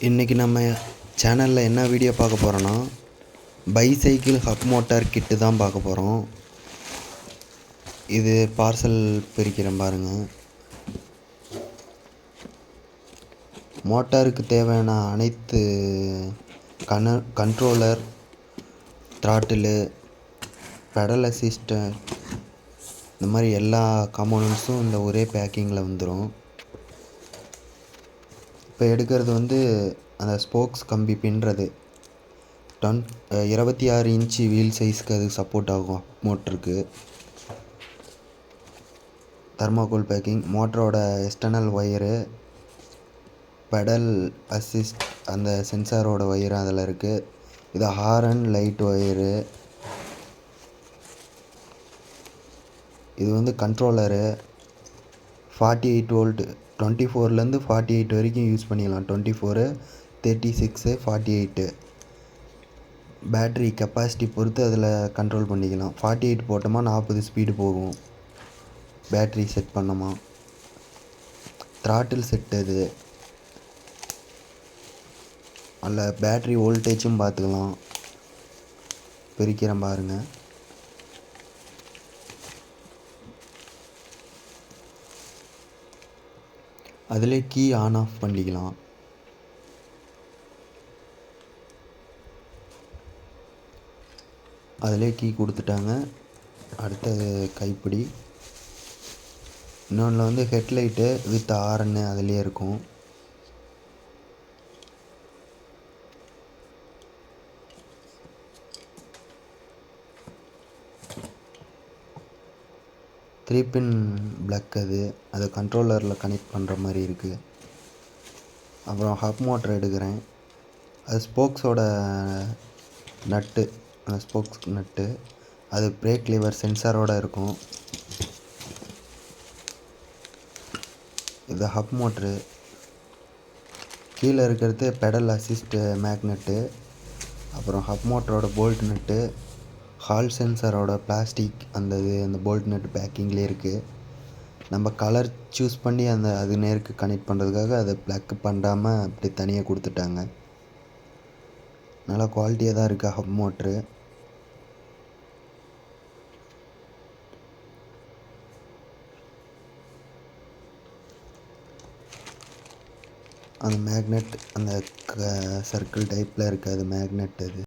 இன்றைக்கி நம்ம சேனலில் என்ன வீடியோ பார்க்க போகிறோன்னா பைசைக்கிள் ஹப் மோட்டார் கிட்டு தான் பார்க்க போகிறோம். இது பார்சல் பிரிக்கிறேன் பாருங்கள். மோட்டாருக்கு தேவையான அனைத்து கண்ட்ரோலர், த்ராட்டிலு, பெடல் அசிஸ்டன்ட் இந்த மாதிரி எல்லா காம்போனன்ட்ஸும் இந்த ஒரே பேக்கிங்கில் வந்துடும். இப்போ எடுக்கிறது அந்த ஸ்போக்ஸ் கம்பி பின்னுறது 26 இன்ச்சு வீல் சைஸ்க்கு அது சப்போர்ட் ஆகும். மோட்டருக்கு தர்மாக்கோல் பேக்கிங், மோட்டரோட எக்ஸ்டர்னல் ஒயரு, பெடல் அசிஸ்ட் அந்த சென்சாரோட ஒயரு அதில் இருக்குது. இது ஹாரன் லைட் ஒயரு, இது கண்ட்ரோலரு 48 வோல்ட்டு 24லேருந்து 48 வரைக்கும் யூஸ் பண்ணிக்கலாம். 24, 36, 48 பேட்ரி கெப்பாசிட்டி பொறுத்து அதில் கண்ட்ரோல் பண்ணிக்கலாம். 48 போட்டோமா 40 ஸ்பீடு போகும். பேட்ரி செட் பண்ணோமா. த்ராட்டில் செட் அது அதில் பேட்ரி வோல்டேஜும் பார்த்துக்கலாம். பிரிக்கிறேன் பாருங்கள். அதிலே கீ ஆன் ஆஃப் பண்ணிக்கலாம். அதிலே கீ கொடுத்துட்டாங்க. அடுத்தது கைப்பிடி. இன்னொன்று ஹெட்லைட்டு வித் ஹாரன்னு அதிலே இருக்கும். த்ரீ பின் பிளக் அது கண்ட்ரோலரில் கனெக்ட் பண்ணுற மாதிரி இருக்குது. அப்புறம் ஹப் மோட்டர் எடுக்கிறேன். அது ஸ்போக்ஸோட நட்டு, அந்த ஸ்போக்ஸ் நட்டு அது பிரேக் லிவர் சென்சாரோடு இருக்கும். இது ஹப் மோட்ரு. கீழே இருக்கிறது பெடல் அசிஸ்ட் மேக்னெட்டு, அப்புறம் ஹப் மோட்டரோட போல்ட் நட்டு, ஹால் சென்சாரோட பிளாஸ்டிக் அந்த போல்ட் நட் பேக்கிங்லேயே இருக்குது. நம்ம கலர் சூஸ் பண்ணி அது நேருக்கு கனெக்ட் பண்ணுறதுக்காக அதை ப்ளக் பண்ணாமல் அப்படி தனியாக கொடுத்துட்டாங்க. நல்லா குவாலிட்டியாக தான் இருக்குது ஹப் மோட்ரு. அந்த மேக்னெட் அந்த சர்க்கிள் டைப்பில் இருக்குது, அது மேக்னெட் அது.